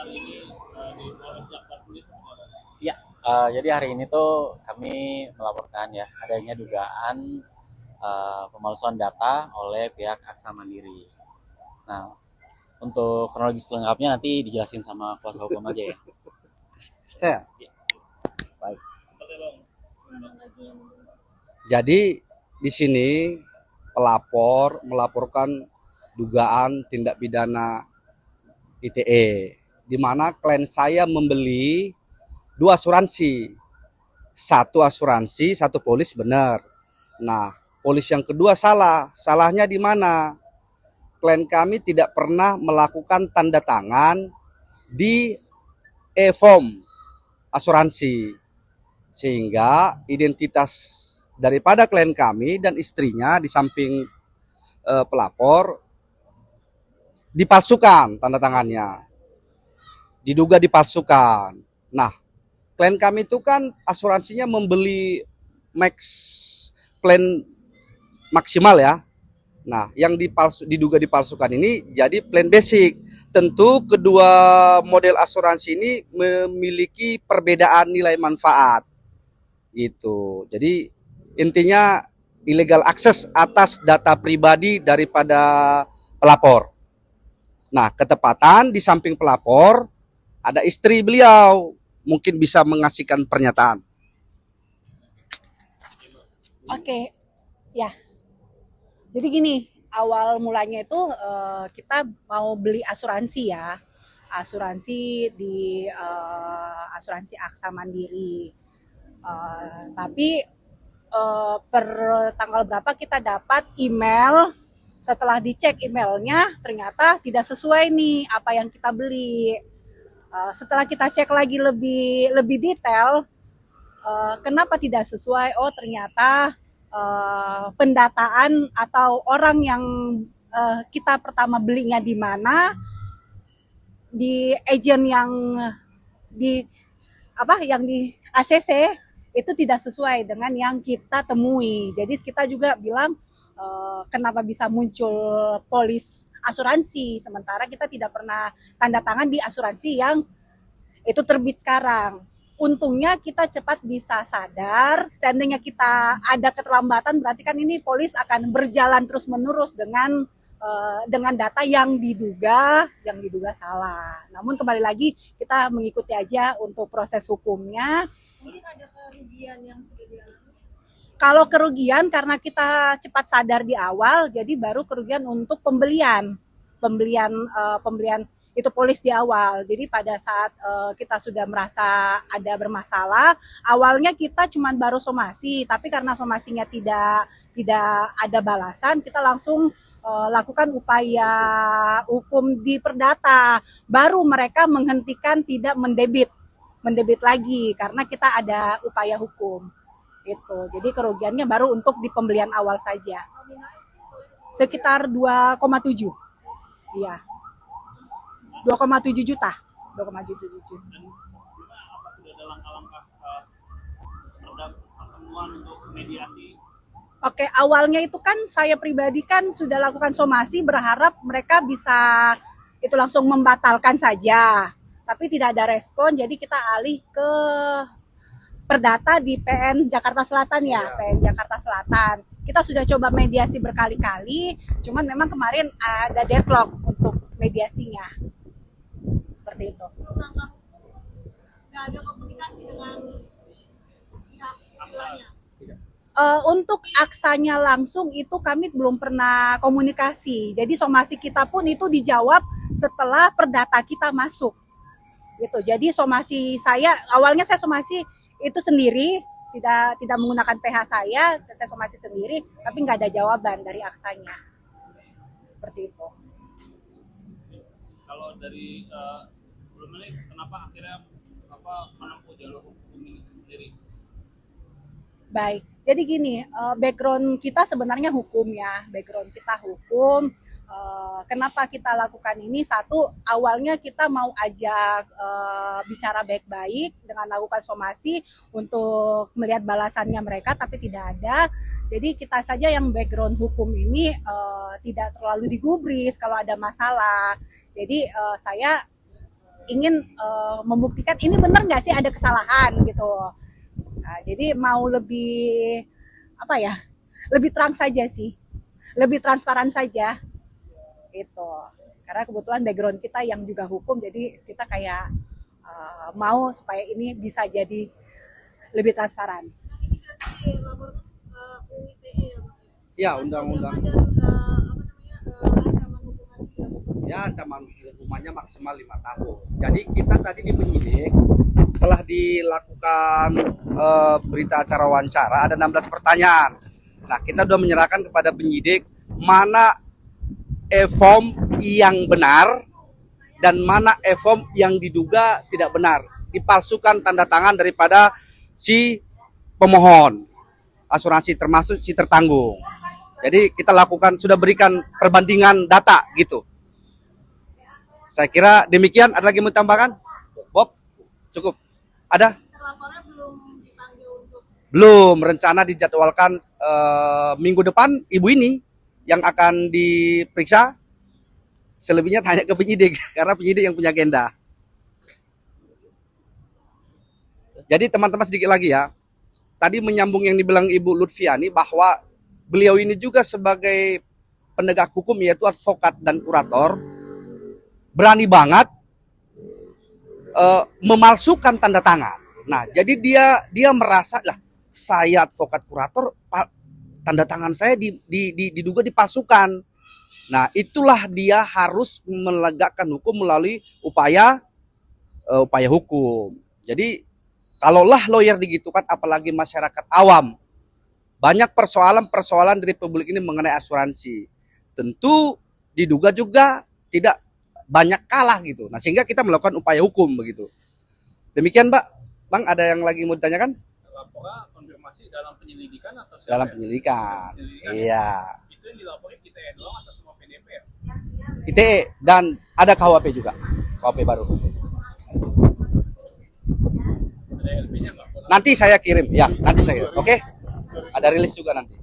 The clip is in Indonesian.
hari ini di Polres Jakbar sendiri? Ya, jadi hari ini tuh kami melaporkan ya adanya dugaan pemalsuan data oleh pihak Aksa Mandiri. Nah, untuk kronologis lengkapnya nanti dijelasin sama kuasa hukum aja ya. Saya. Ya. Baik. Oke bang. Jadi di sini pelapor melaporkan dugaan tindak pidana ITE, di mana klien saya membeli dua asuransi, satu asuransi, satu polis benar. Nah, polis yang kedua salah. Salahnya di mana? Klien kami tidak pernah melakukan tanda tangan di e-form asuransi, sehingga identitas daripada klien kami dan istrinya di samping pelapor dipalsukan tanda tangannya, diduga dipalsukan. Nah, klien kami itu kan asuransinya membeli max plan maksimal ya. Nah, yang diduga dipalsukan ini jadi plan basic. Tentu kedua model asuransi ini memiliki perbedaan nilai manfaat gitu. Jadi intinya illegal akses atas data pribadi daripada pelapor. Nah, ketepatan di samping pelapor ada istri beliau, mungkin bisa mengasihkan pernyataan. Oke, ya. Jadi gini, awal mulanya itu kita mau beli asuransi ya, asuransi di asuransi Aksa Mandiri. Tapi per tanggal berapa kita dapat email, setelah dicek emailnya ternyata tidak sesuai nih apa yang kita beli. Setelah kita cek lagi lebih detail, kenapa tidak sesuai? Oh ternyata pendataan atau orang yang kita pertama belinya di mana, di agen yang di ACC itu tidak sesuai dengan yang kita temui. Jadi kita juga bilang kenapa bisa muncul polis asuransi sementara kita tidak pernah tanda tangan di asuransi yang itu terbit sekarang. Untungnya kita cepat bisa sadar, seandainya kita ada keterlambatan berarti kan ini polis akan berjalan terus menerus dengan data yang diduga salah. Namun kembali lagi kita mengikuti aja untuk proses hukumnya. Mungkin ada kerugian yang sudah dialami? Kalau kerugian karena kita cepat sadar di awal, jadi baru kerugian untuk pembelian itu polis di awal. Jadi pada saat kita sudah merasa ada bermasalah, awalnya kita cuma baru somasi, tapi karena somasinya tidak ada balasan, kita langsung lakukan upaya hukum di perdata. Baru mereka menghentikan tidak mendebit lagi karena kita ada upaya hukum. Itu. Jadi kerugiannya baru untuk di pembelian awal saja. Sekitar 2,7. Iya. 2,7 juta. 2,7 juta. Dan sebelumnya apa sudah ada langkah-langkah pertemuan untuk mediasi? Oke, awalnya itu kan saya pribadi kan sudah lakukan somasi berharap mereka bisa itu langsung membatalkan saja. Tapi tidak ada respon, jadi kita alih ke perdata di PN Jakarta Selatan ya, PN Jakarta Selatan. Kita sudah coba mediasi berkali-kali, cuman memang kemarin ada deadlock untuk mediasinya. Seperti itu. Nggak ada komunikasi dengan pihak tuanya? Untuk aksanya langsung itu kami belum pernah komunikasi. Jadi somasi kita pun itu dijawab setelah perdata kita masuk. Gitu. Jadi somasi awalnya saya somasi itu sendiri, tidak menggunakan PH saya somasi sendiri, tapi nggak ada jawaban dari aksanya. Seperti itu. Kalau dari sebelumnya kenapa akhirnya menempuh jalur hukum ini sendiri? Baik, jadi gini, background kita sebenarnya hukum ya, background kita hukum. Kenapa kita lakukan ini? Satu, awalnya kita mau ajak bicara baik-baik dengan lakukan somasi untuk melihat balasannya mereka, tapi tidak ada. Jadi kita saja yang background hukum ini tidak terlalu digubris kalau ada masalah. Jadi saya ingin membuktikan ini benar nggak sih ada kesalahan gitu. Nah, jadi mau lebih apa ya, lebih terang saja sih, lebih transparan saja gitu. Karena kebetulan background kita yang juga hukum, jadi kita kayak mau supaya ini bisa jadi lebih transparan. Ini berarti dilaporkan ke UITE ya, Bang? Ya, Pas undang-undang. ada ancaman hukuman juga. Ya, ancaman hukumannya maksimal 5 tahun. Jadi kita tadi di penyidik telah dilakukan berita acara wawancara, ada 16 pertanyaan. Nah, kita sudah menyerahkan kepada penyidik mana e-form yang benar dan mana e-form yang diduga tidak benar, dipalsukan tanda tangan daripada si pemohon asuransi termasuk si tertanggung. Jadi kita lakukan, sudah berikan perbandingan data gitu. Saya kira demikian. Ada lagi mau tambahkan? Bob, cukup. Ada? Terlapornya belum dipanggil untuk Belum, rencana dijadwalkan minggu depan ibu ini yang akan diperiksa. Selebihnya tanya ke penyidik karena penyidik yang punya agenda. Jadi teman-teman sedikit lagi ya. Tadi menyambung yang dibilang Ibu Lutfiani bahwa beliau ini juga sebagai penegak hukum yaitu advokat dan kurator berani banget memalsukan tanda tangan. Nah, jadi dia merasa lah saya advokat kurator tanda tangan saya diduga dipalsukan. Nah, itulah dia harus menegakkan hukum melalui upaya hukum. Jadi, kalaulah lawyer digitukan, apalagi masyarakat awam, banyak persoalan-persoalan di Republik ini mengenai asuransi. Tentu diduga juga tidak banyak kalah gitu. Nah, sehingga kita melakukan upaya hukum begitu. Demikian, Mbak. Bang, ada yang lagi mau ditanyakan? Laporan konfirmasi dalam penyelidikan atau Dalam penyelidikan. Penyelidikan. Iya. Itu yang dilaporin ITE doang atau semua PDP ya? ITE dan ada KUHP juga. KUHP baru. Ada LP-nya nggak? Nanti saya kirim, ya, nanti saya kirim. Oke? Ada rilis juga nanti.